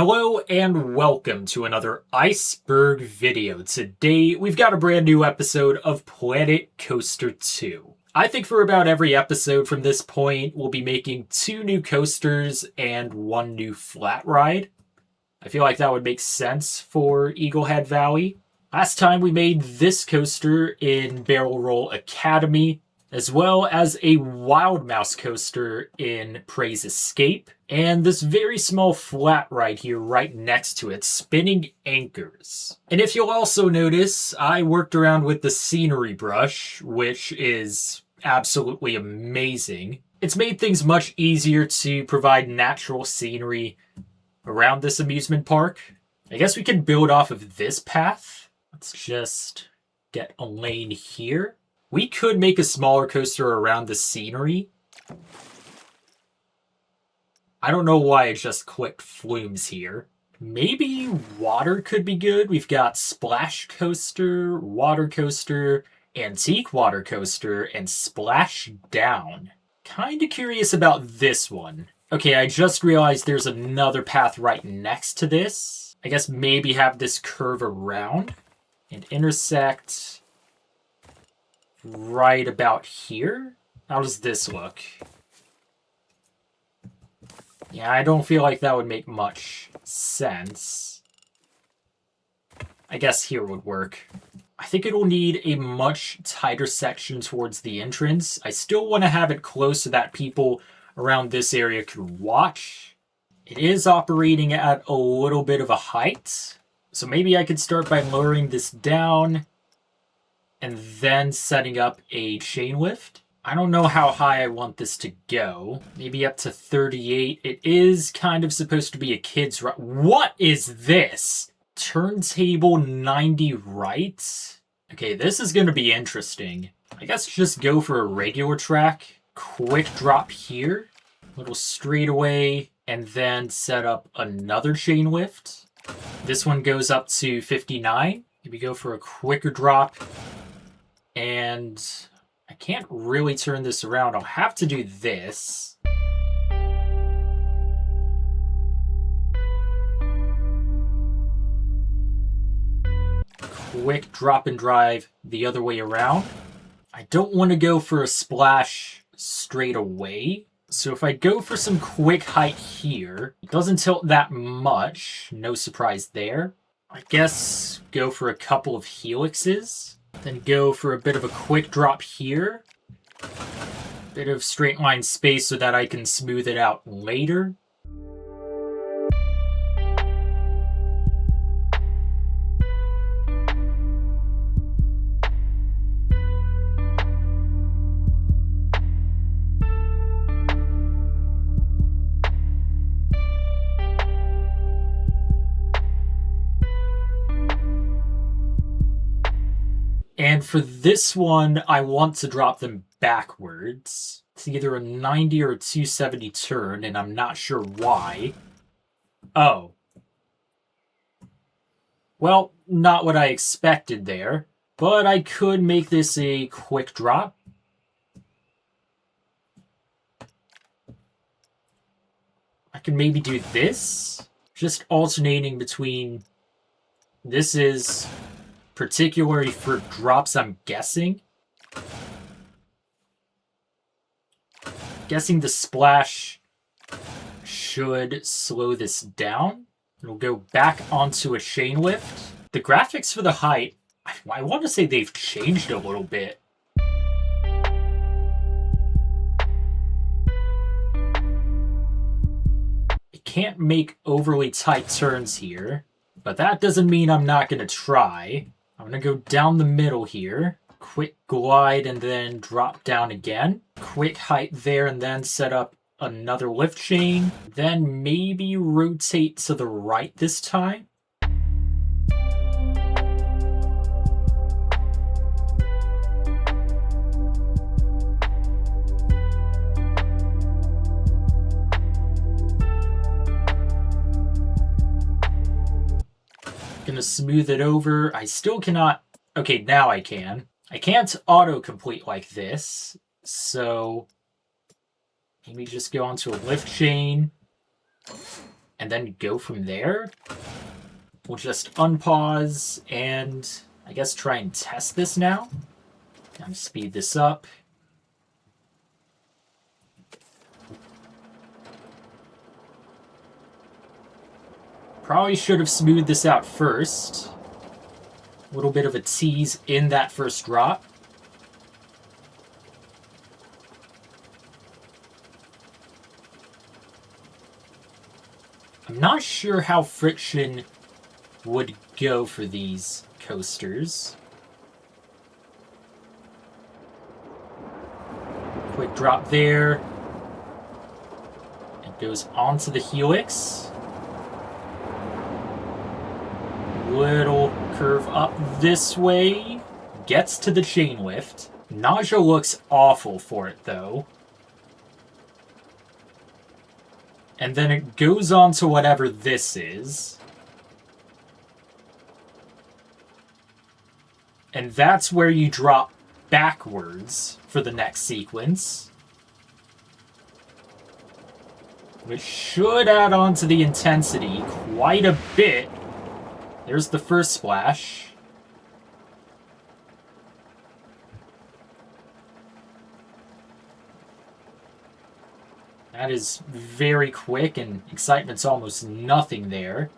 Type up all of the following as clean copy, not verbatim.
Hello and welcome to another Iceberg video. Today we've got a brand new episode of Planet Coaster 2. I think for about every episode from this point we'll be making 2 new coasters and 1 new flat ride. I feel like that would make sense for Eaglehead Valley. Last time we made this coaster in Barrel Roll Academy, as well as a Wild Mouse coaster in Praise Escape, and this very small flat ride here right next to it, Spinning Anchors. And if you'll also notice, I worked around with the scenery brush, which is absolutely amazing. It's made things much easier to provide natural scenery around this amusement park. I guess we can build off of this path. Let's just get a lane here. We could make a smaller coaster around the scenery. I don't know why I just clicked flumes here. Maybe water could be good. We've got Splash Coaster, Water Coaster, Antique Water Coaster, and Splash Down. Kinda curious about this one. Okay, I just realized there's another path right next to this. I guess maybe have this curve around and intersect right about here. How does this look? Yeah, I don't feel like that would make much sense. I guess here would work. I think it'll need a much tighter section towards the entrance. I still want to have it close so that people around this area could watch. It is operating at a little bit of a height, so maybe I could start by lowering this down and then setting up a chain lift. I don't know how high I want this to go. Maybe up to 38. It is kind of supposed to be a kid's ride. What is this? Turntable 90 right? Okay, this is going to be interesting. I guess just go for a regular track. Quick drop here. Little straightaway. And then set up another chain lift. This one goes up to 59. Maybe go for a quicker drop. And I can't really turn this around. I'll have to do this. Quick drop and drive the other way around. I don't want to go for a splash straight away. So if I go for some quick height here, it doesn't tilt that much. No surprise there. I guess go for a couple of helixes. Then go for a bit of a quick drop here. Bit of straight line space so that I can smooth it out later. And for this one, I want to drop them backwards. It's either a 90 or a 270 turn, and I'm not sure why. Oh. Well, not what I expected there. But I could make this a quick drop. I can maybe do this. Just alternating between... This is... particularly for drops, I'm guessing. Guessing the splash should slow this down. It'll go back onto a chain lift. The graphics for the height, I want to say they've changed a little bit. It can't make overly tight turns here, but that doesn't mean I'm not going to try. I'm going to go down the middle here. Quick glide and then drop down again. Quick height there and then set up another lift chain. Then maybe rotate to the right this time. Gonna smooth it over. I still cannot... Okay, now I can. I can't auto-complete like this, so maybe just go onto a lift chain and then go from there. We'll just unpause and I guess try and test this now. I'm speed this up. Probably should have smoothed this out first. A little bit of a tease in that first drop. I'm not sure how friction would go for these coasters. Quick drop there. It goes onto the helix. Little curve up this way. Gets to the chain lift. Nausea looks awful for it, though. And then it goes on to whatever this is. And that's where you drop backwards for the next sequence. Which should add on to the intensity quite a bit. There's the first splash. That is very quick, and excitement's almost nothing there.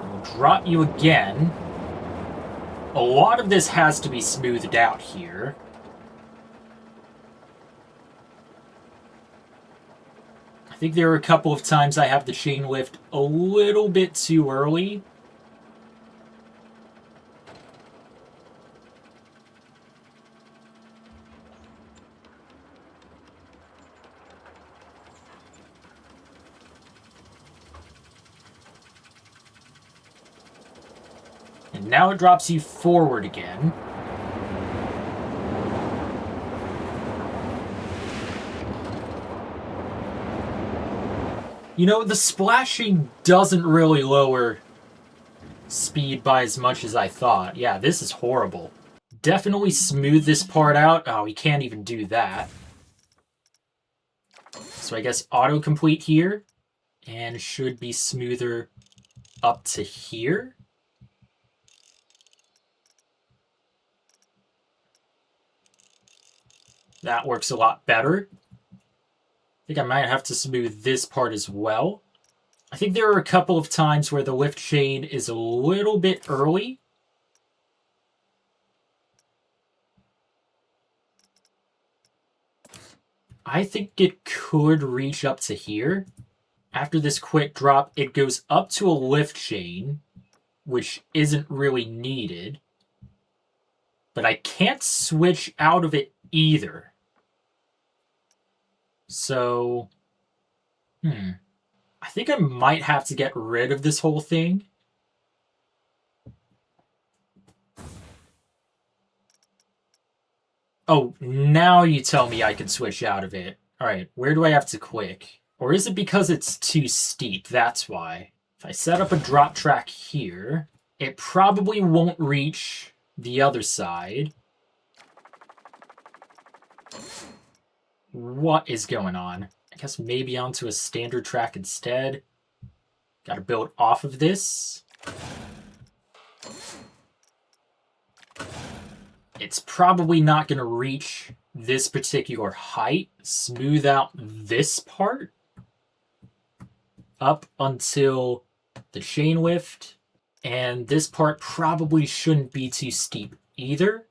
We'll drop you again. A lot of this has to be smoothed out here. I think there are a couple of times I have the chain lift a little bit too early. And now it drops you forward again. You know, the splashing doesn't really lower speed by as much as I thought. Yeah, this is horrible. Definitely smooth this part out. Oh, we can't even do that. So I guess autocomplete here. And should be smoother up to here. That works a lot better. I think I might have to smooth this part as well. I think there are a couple of times where the lift chain is a little bit early. I think it could reach up to here. After this quick drop, it goes up to a lift chain, which isn't really needed. But I can't switch out of it either. So, I think I might have to get rid of this whole thing. Oh, now you tell me I can switch out of it. Alright, where do I have to click? Or is it because it's too steep? That's why. If I set up a drop track here, it probably won't reach the other side. What is going on? I guess maybe onto a standard track instead. Gotta build off of this. It's probably not gonna reach this particular height. Smooth out this part up until the chain lift. And this part probably shouldn't be too steep either.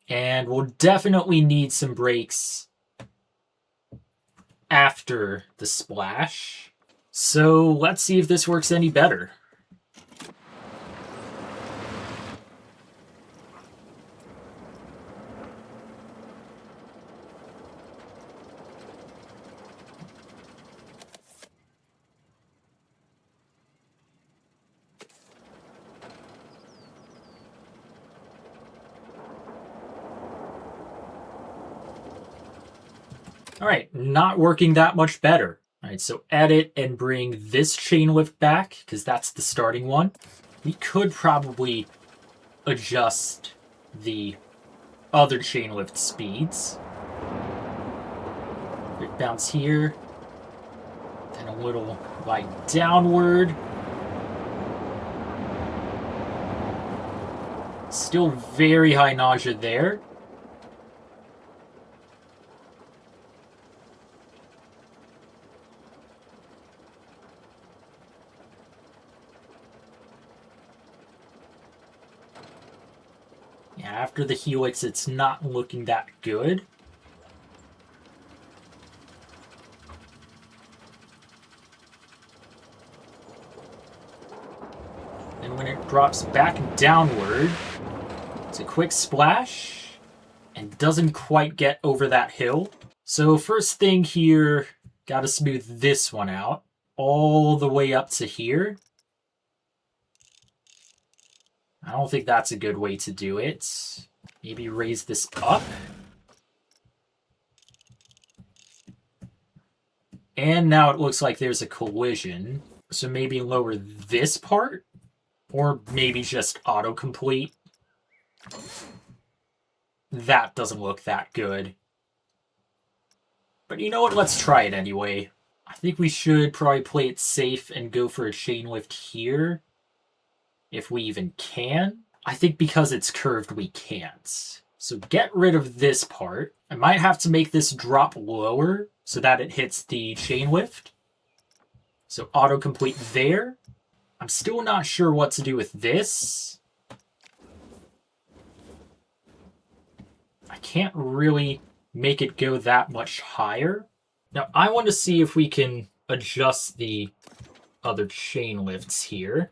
And we'll definitely need some brakes after the splash. So let's see if this works any better. All right, not working that much better. All right, so edit and bring this chain lift back, because that's the starting one. We could probably adjust the other chain lift speeds. Bounce here. Then a little glide downward. Still very high nausea there. Yeah, after the helix, it's not looking that good. And when it drops back downward, it's a quick splash and doesn't quite get over that hill. So first thing here, gotta smooth this one out all the way up to here. I don't think that's a good way to do it. Maybe raise this up. And now it looks like there's a collision. So maybe lower this part? Or maybe just autocomplete. That doesn't look that good. But you know what? Let's try it anyway. I think we should probably play it safe and go for a chain lift here. If we even can. I think because it's curved, we can't. So get rid of this part. I might have to make this drop lower so that it hits the chain lift. So autocomplete there. I'm still not sure what to do with this. I can't really make it go that much higher. Now I want to see if we can adjust the other chain lifts here.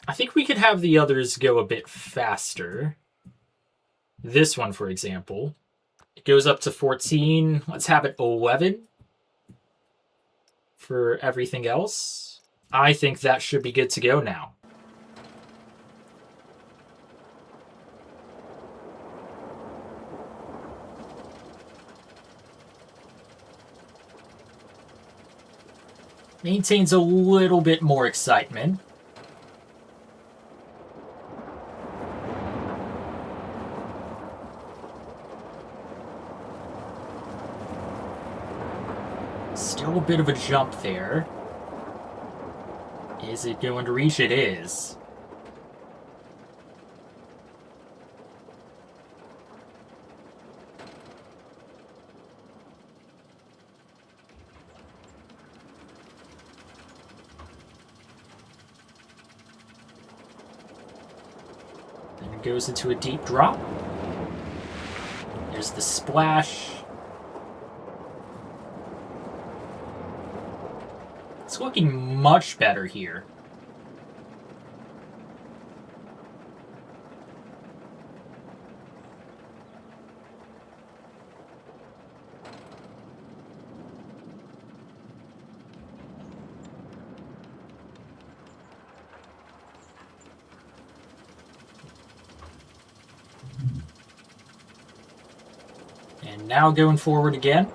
I think we could have the others go a bit faster. This one, for example. It goes up to 14. Let's have it 11 for everything else. I think that should be good to go now. Maintains a little bit more excitement. Still a bit of a jump there. Is it going to reach? It is. Then it goes into a deep drop. There's the splash. It's looking much better here. And now going forward again.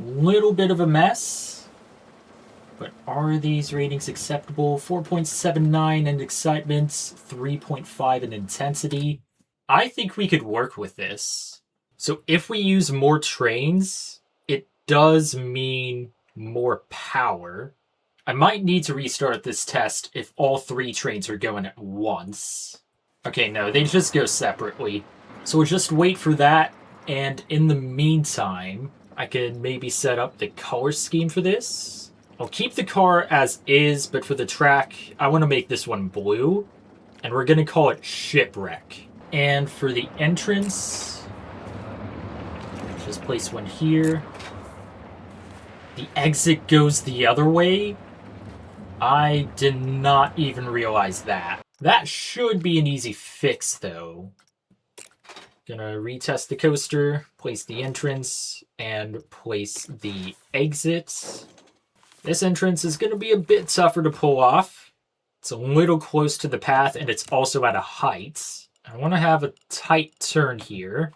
Little bit of a mess, but are these ratings acceptable? 4.79 in excitement, 3.5 in intensity. I think we could work with this. So if we use more trains, it does mean more power. I might need to restart this test if all 3 trains are going at once. Okay, no, they just go separately. So we'll just wait for that, and in the meantime, I can maybe set up the color scheme for this. I'll keep the car as is, but for the track, I want to make this one blue. And we're going to call it Shipwreck. And for the entrance, just place one here. The exit goes the other way. I did not even realize that. That should be an easy fix, though. Gonna retest the coaster, place the entrance, and place the exit. This entrance is gonna be a bit tougher to pull off. It's a little close to the path, and it's also at a height. I want to have a tight turn here.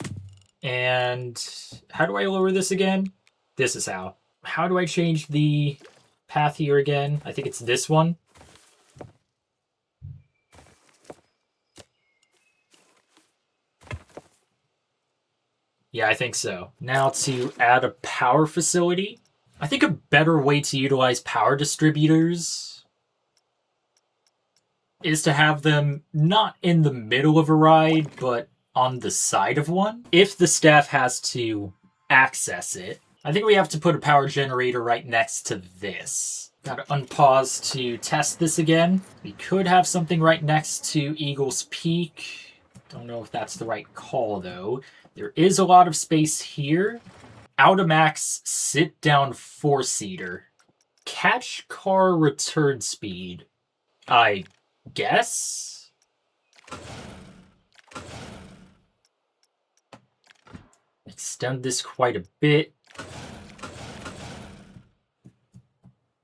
And how do I lower this again? This is how. How do I change the path here again? I think it's this one. Yeah, I think so. Now to add a power facility. I think a better way to utilize power distributors is to have them not in the middle of a ride, but on the side of one. If the staff has to access it, I think we have to put a power generator right next to this. Gotta unpause to test this again. We could have something right next to Eagle's Peak. Don't know if that's the right call, though. There is a lot of space here. Automax sit-down four-seater. Catch car return speed. I guess? Extend this quite a bit.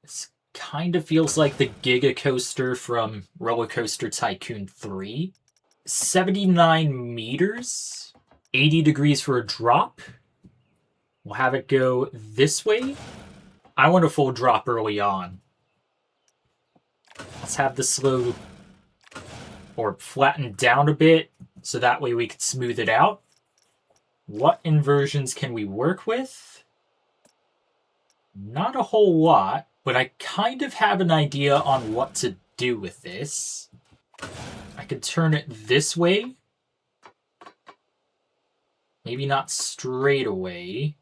This kind of feels like the Giga Coaster from Roller Coaster Tycoon 3. 79 meters. 80 degrees for a drop. We'll have it go this way. I want a full drop early on. Let's have this slow or flatten down a bit so that way we can smooth it out. What inversions can we work with? Not a whole lot, but I kind of have an idea on what to do with this. I could turn it this way. Maybe not straight away.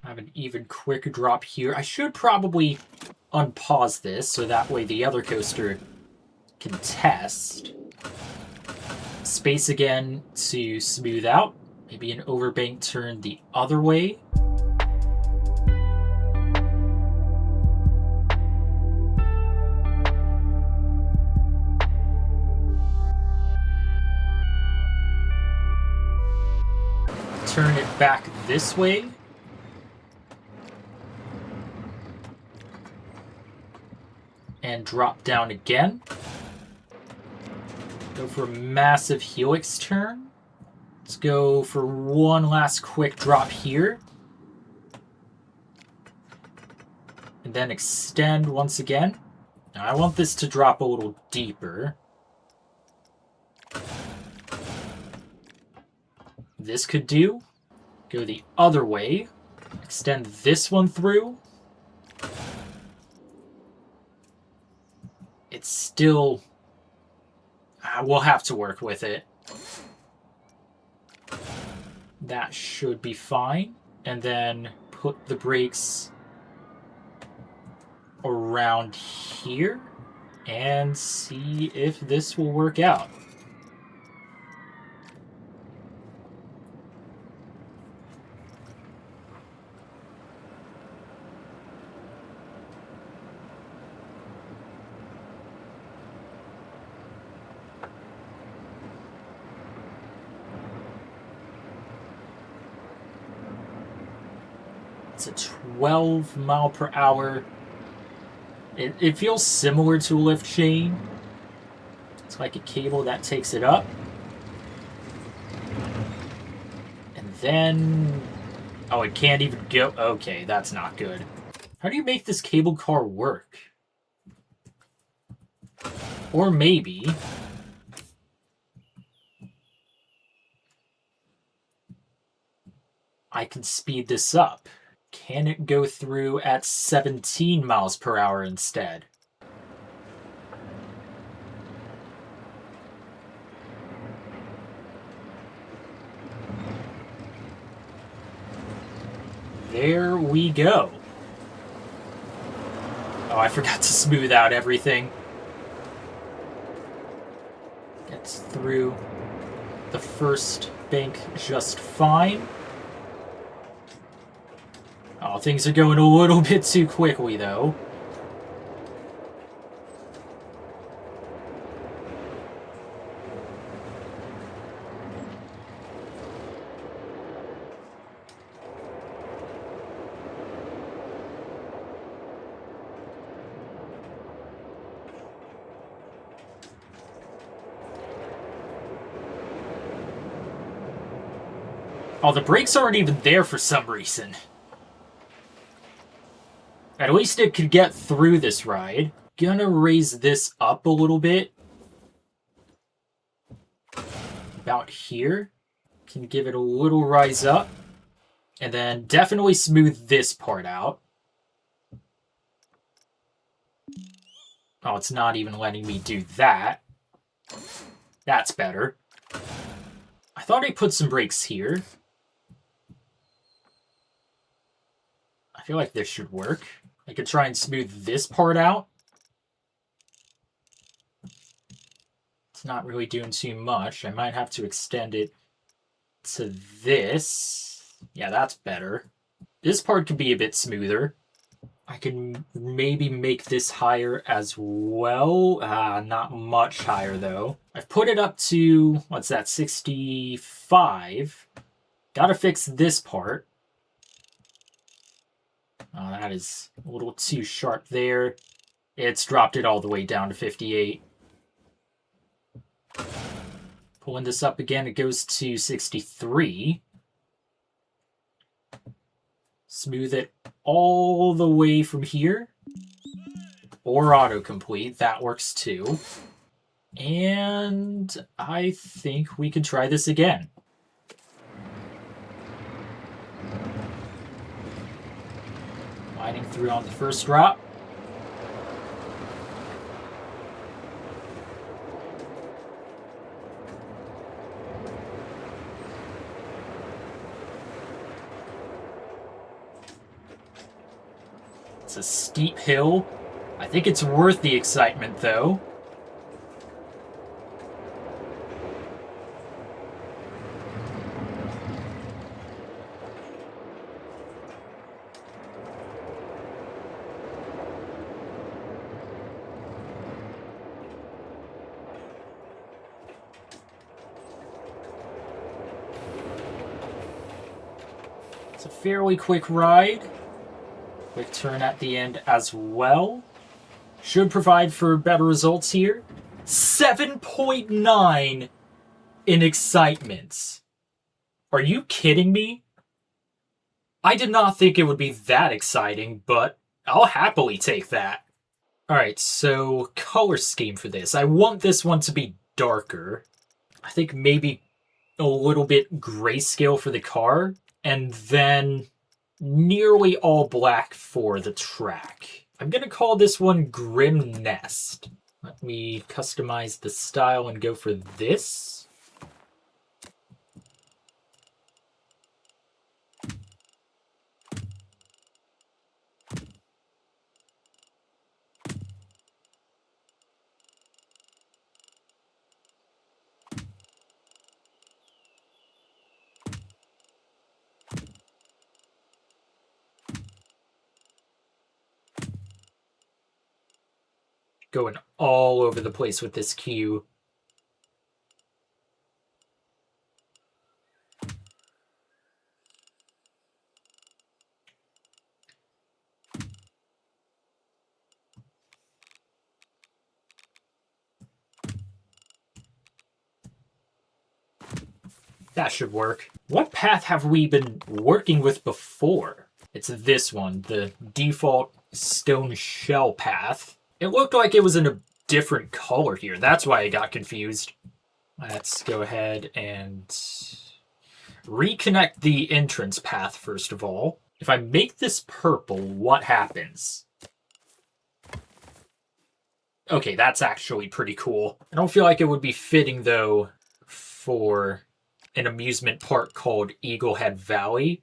Have an even quicker drop here. I should probably unpause this so that way the other coaster can test. Space again to smooth out. Maybe an overbank turn the other way. Turn it back this way. And drop down again. Go for a massive helix turn. Let's go for one last quick drop here. And then extend once again. Now I want this to drop a little deeper. This could do. Go the other way. Extend this one through. It's still... we'll have to work with it. That should be fine. And then put the brakes around here and see if this will work out. It's a 12 mile per hour. It feels similar to a lift chain. It's like a cable that takes it up. And then... oh, it can't even go... okay, that's not good. How do you make this cable car work? Or maybe... I can speed this up. Can it go through at 17 miles per hour instead? There we go. Oh, I forgot to smooth out everything. Gets through the first bank just fine. Oh, things are going a little bit too quickly, though. Oh, the brakes aren't even there for some reason. At least it could get through this ride. Gonna raise this up a little bit. About here. Can give it a little rise up. And then definitely smooth this part out. Oh, it's not even letting me do that. That's better. I thought I put some brakes here. I feel like this should work. I could try and smooth this part out. It's not really doing too much. I might have to extend it to this. Yeah, that's better. This part could be a bit smoother. I can maybe make this higher as well. Not much higher, though. I've put it up to, what's that, 65. Gotta fix this part. Oh, that is a little too sharp there. It's dropped it all the way down to 58. Pulling this up again, it goes to 63. Smooth it all the way from here. Or autocomplete, that works too. And I think we can try this again. Gliding through on the first drop. It's a steep hill. I think it's worth the excitement, though. It's a fairly quick ride. Quick turn at the end as well. Should provide for better results here. 7.9 in excitement. Are you kidding me? I did not think it would be that exciting, but I'll happily take that. Alright, so color scheme for this. I want this one to be darker. I think maybe a little bit grayscale for the car, and then nearly all black for the track. I'm gonna call this one Grim Nest. Let me customize the style and go for this. Going all over the place with this cue. That should work. What path have we been working with before? It's this one, the default stone shell path. It looked like it was in a different color here. That's why I got confused. Let's go ahead and reconnect the entrance path first of all. If I make this purple, what happens? Okay, that's actually pretty cool. I don't feel like it would be fitting, though, for an amusement park called Eaglehead Valley.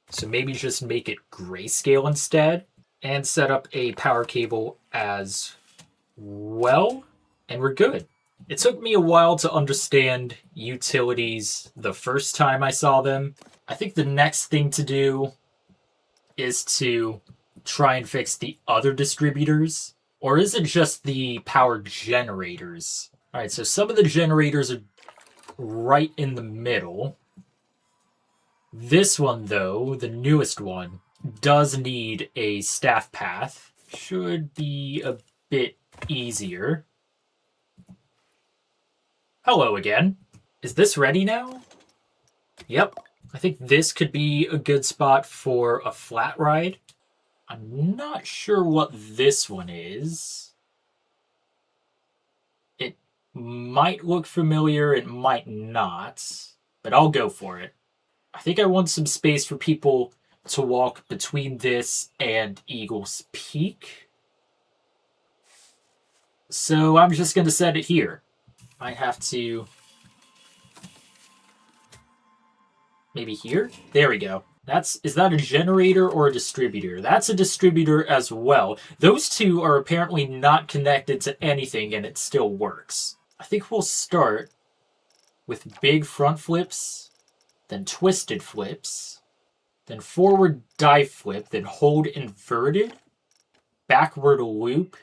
So maybe just make it grayscale instead. And set up a power cable as well. And we're good. It took me a while to understand utilities the first time I saw them. I think the next thing to do is to try and fix the other distributors. Or is it just the power generators? Alright, so some of the generators are right in the middle. This one, though, the newest one, does need a staff path. Should be a bit easier. Hello again. Is this ready now? Yep. I think this could be a good spot for a flat ride. I'm not sure what this one is. It might look familiar, it might not, but I'll go for it. I think I want some space for people to walk between this and Eagle's Peak. So I'm just going to set it here. I have to... maybe here? There we go. Is that a generator or a distributor? That's a distributor as well. Those two are apparently not connected to anything and it still works. I think we'll start with big front flips, then twisted flips, then forward dive flip, then hold inverted, backward loop,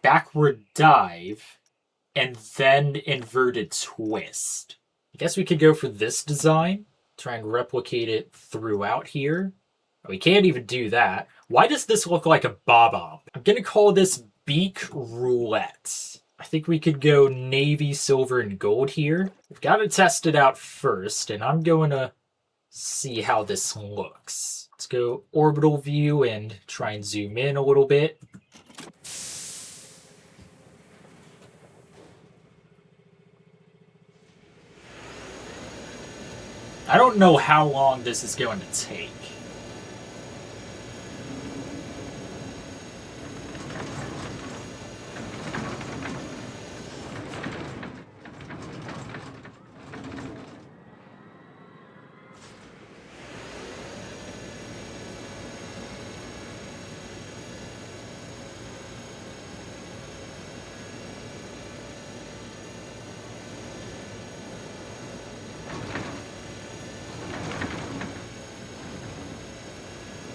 backward dive, and then inverted twist. I guess we could go for this design. Try and replicate it throughout here. We can't even do that. Why does this look like a bob-omb? I'm going to call this Beak Roulette. I think we could go navy, silver, and gold here. We've got to test it out first, and I'm going to see how this looks. Let's go orbital view and try and zoom in a little bit. I don't know how long this is going to take.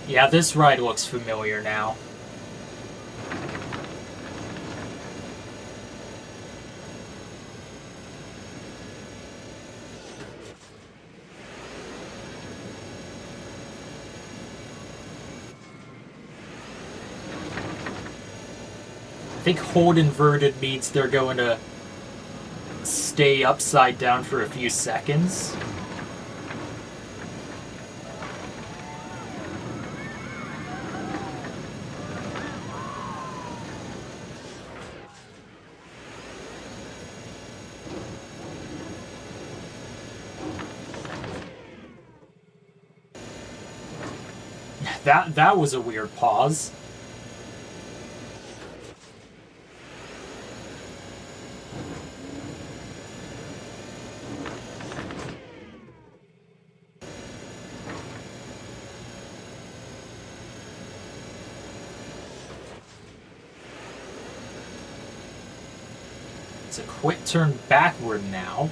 Yeah, this ride looks familiar now. I think hold inverted means they're going to stay upside down for a few seconds. That was a weird pause. It's a quick turn backward now.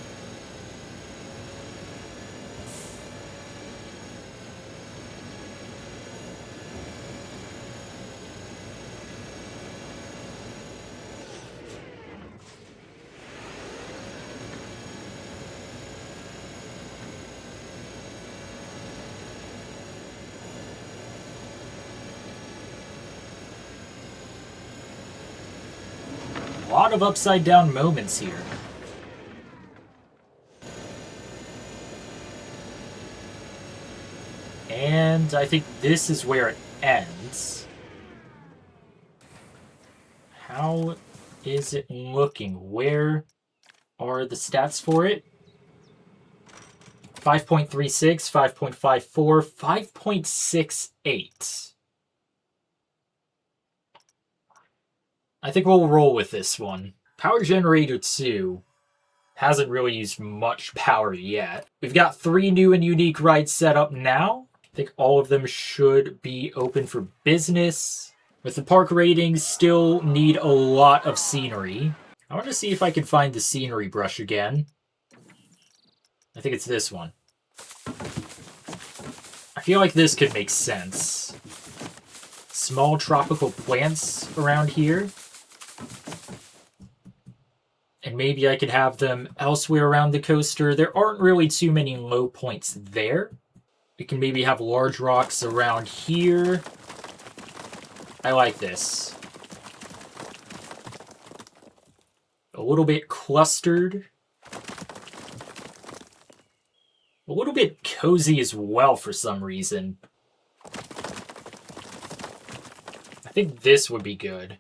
A lot of upside down moments here. And I think this is where it ends. How is it looking? Where are the stats for it? 5.36, 5.54, 5.68. I think we'll roll with this one. Power Generator 2 hasn't really used much power yet. We've got 3 new and unique rides set up now. I think all of them should be open for business. With the park ratings, still need a lot of scenery. I want to see if I can find the scenery brush again. I think it's this one. I feel like this could make sense. Small tropical plants around here. And maybe I could have them elsewhere around the coaster. There aren't really too many low points there. We can maybe have large rocks around here. I like this. A little bit clustered. A little bit cozy as well for some reason. I think this would be good.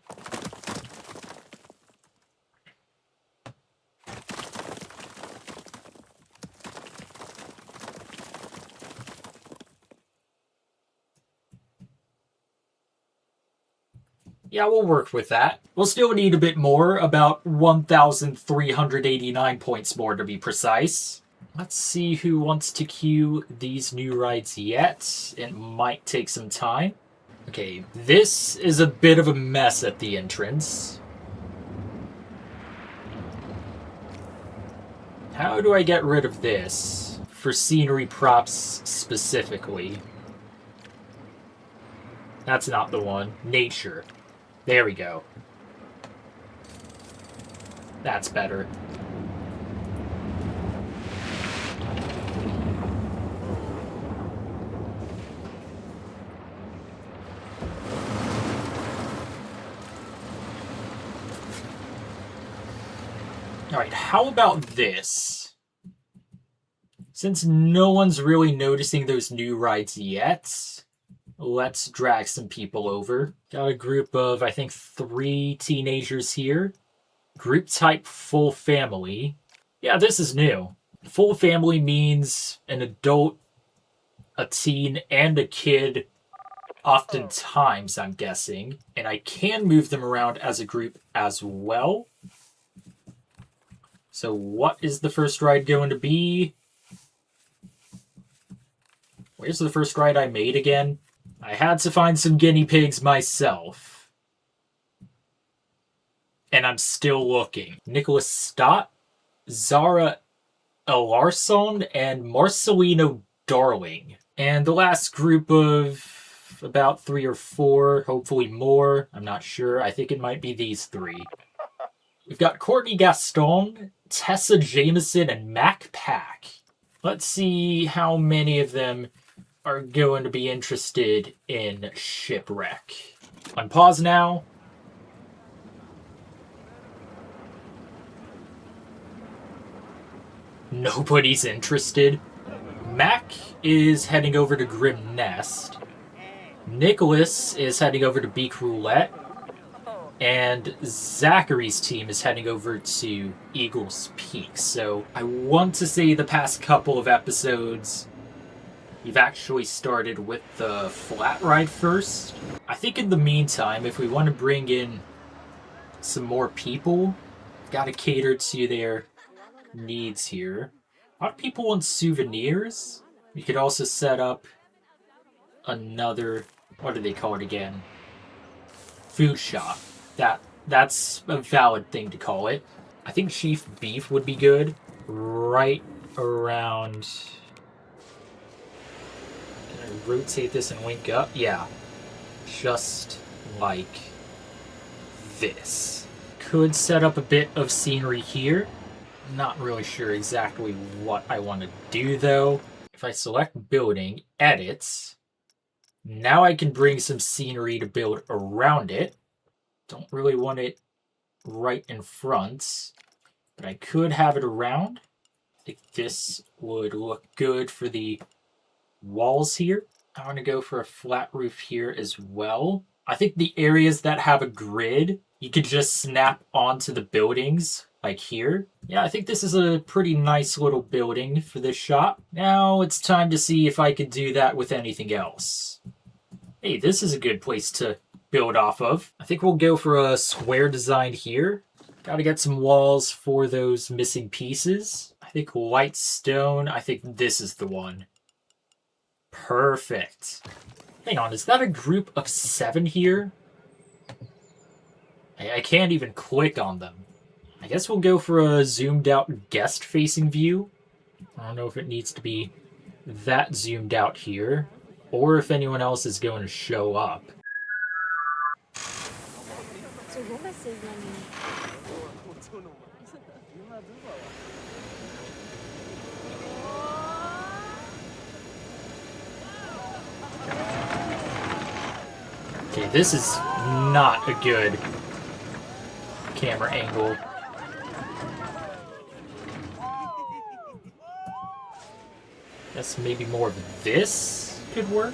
Yeah, we'll work with that. We'll still need a bit more, about 1,389 points more to be precise. Let's see who wants to queue these new rides yet. It might take some time. Okay, this is a bit of a mess at the entrance. How do I get rid of this? For scenery props specifically. That's not the one. Nature. There we go. That's better. Alright, how about this? Since no one's really noticing those new rides yet, let's drag some people over. Got a group of, I think, 3 teenagers here. Group type full family. Yeah, this is new. Full family means an adult, a teen, and a kid, oftentimes, I'm guessing. And I can move them around as a group as well. So what is the first ride going to be? Where's the first ride I made again? I had to find some guinea pigs myself. And I'm still looking. Nicholas Stott, Zara Elarsson, and Marcelino Darling. And the last group of about 3 or 4, hopefully more. I'm not sure. I think it might be these 3. We've got Courtney Gaston, Tessa Jameson, and Mac Pack. Let's see how many of them are going to be interested in Shipwreck. On pause now. Nobody's interested. Mac is heading over to Grim Nest. Nicholas is heading over to Beak Roulette. And Zachary's team is heading over to Eagle's Peak. So I want to say the past couple of episodes, you've actually started with the flat ride first. I think in the meantime, if we want to bring in some more people, got to cater to their needs here. A lot of people want souvenirs. We could also set up another, what do they call it again? Food shop. That's a valid thing to call it. I think Chief Beef would be good. Right around... Can I rotate this and link up? Yeah. Just like this. Could set up a bit of scenery here. Not really sure exactly what I want to do though. If I select building, edits, now I can bring some scenery to build around it. Don't really want it right in front, but I could have it around. I think this would look good for the walls here. I want to go for a flat roof here as well. I think the areas that have a grid, you could just snap onto the buildings, like here. Yeah, I think this is a pretty nice little building for this shop. Now it's time to see if I could do that with anything else. Hey, this is a good place to build off of. I think we'll go for a square design here. Gotta get some walls for those missing pieces. I think white stone. I think this is the one. Perfect. Hang on, is that a group of 7 here? I can't even click on them. I guess we'll go for a zoomed out guest facing view. I don't know if it needs to be that zoomed out here, or if anyone else is going to show up. Okay, this is not a good camera angle. Guess maybe more of this could work.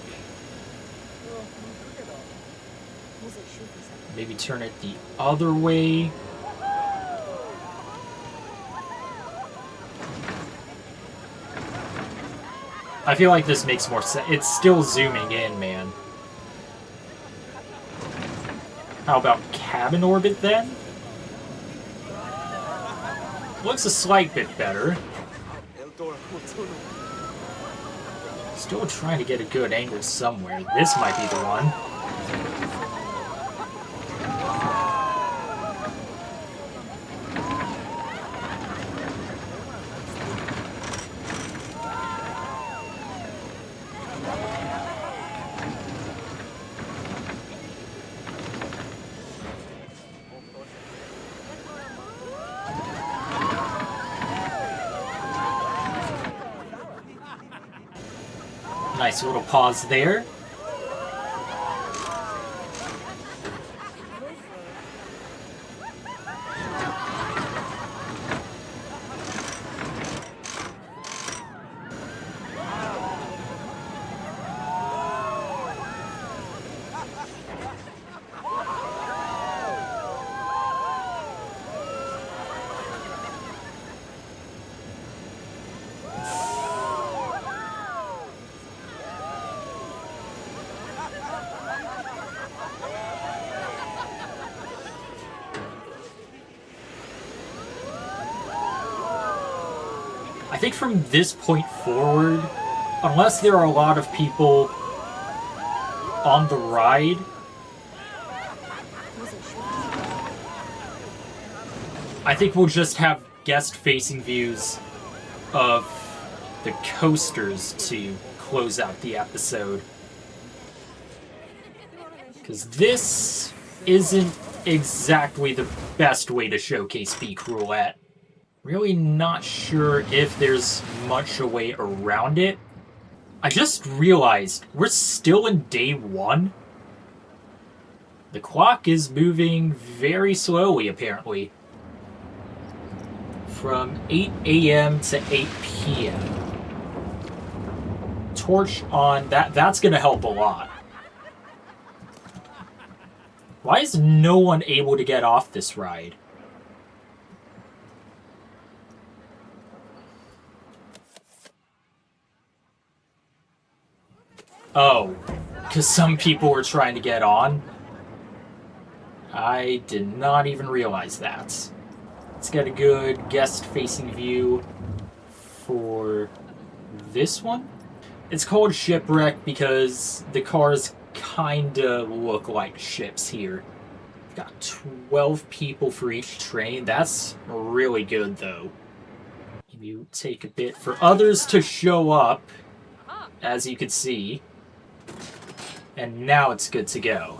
Maybe turn it the other way. I feel like this makes more sense. It's still zooming in, man. How about cabin orbit then? Looks a slight bit better. Still trying to get a good angle somewhere. This might be the one. Nice little pause there. I think from this point forward, unless there are a lot of people on the ride, I think we'll just have guest-facing views of the coasters to close out the episode. Because this isn't exactly the best way to showcase Beak Roulette. Really not sure if there's much a way around it. I just realized we're still in day 1. The clock is moving very slowly, apparently. From 8 a.m. to 8 p.m. Torch on, that's gonna help a lot. Why is no one able to get off this ride? Oh, because some people were trying to get on? I did not even realize that. Let's get a good guest-facing view for this one. It's called Shipwreck because the cars kinda look like ships here. We've got 12 people for each train. That's really good, though. Maybe take a bit for others to show up, as you can see. And now it's good to go.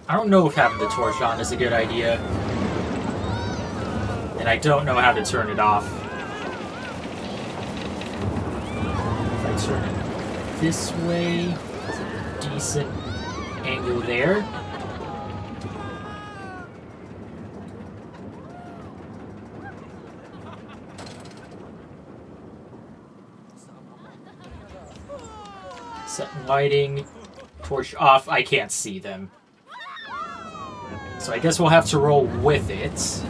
I don't know if having the torch on is a good idea. And I don't know how to turn it off. If I turn it this way, there's a decent angle there. Set lighting, torch off. I can't see them. So I guess we'll have to roll with it.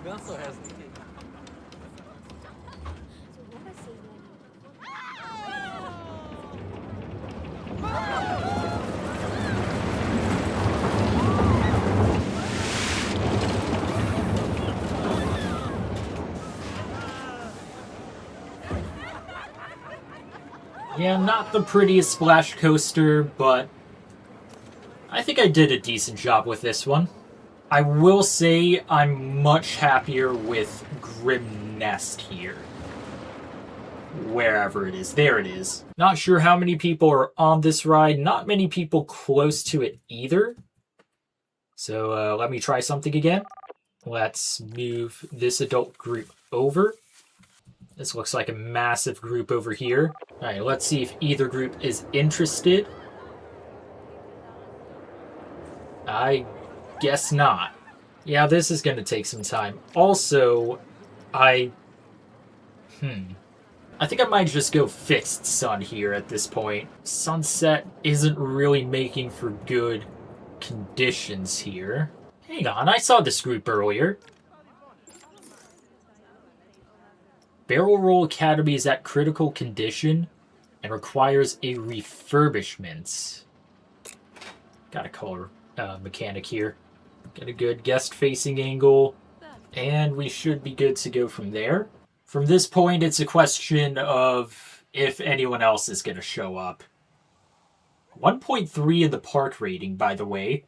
Nelson has the key. Yeah, not the prettiest splash coaster, but I think I did a decent job with this one. I will say I'm much happier with Grim Nest here. Wherever it is. There it is. Not sure how many people are on this ride. Not many people close to it either. So let me try something again. Let's move this adult group over. This looks like a massive group over here. Alright, let's see if either group is interested. I guess not. Yeah, this is going to take some time. Also, I think I might just go fixed sun here at this point. Sunset isn't really making for good conditions here. Hang on, I saw this group earlier. Barrel Roll Academy is at critical condition and requires a refurbishment. Got a color mechanic here. Get a good guest-facing angle, and we should be good to go from there. From this point, it's a question of if anyone else is going to show up. 1.3 in the park rating, by the way.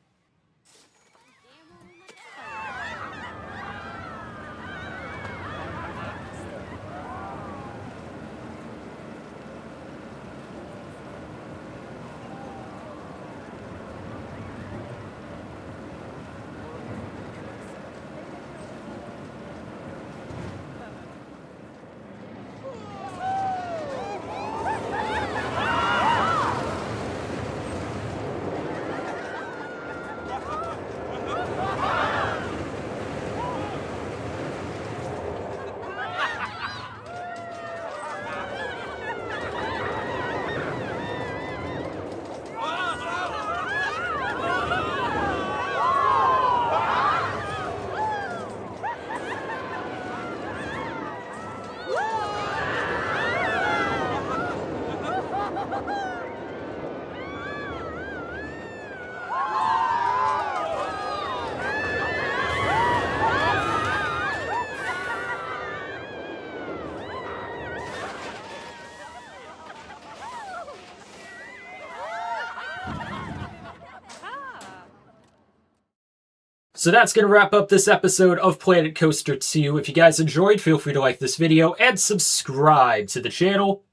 So that's going to wrap up this episode of Planet Coaster 2. If you guys enjoyed, feel free to like this video and subscribe to the channel.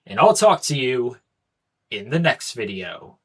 And I'll talk to you in the next video.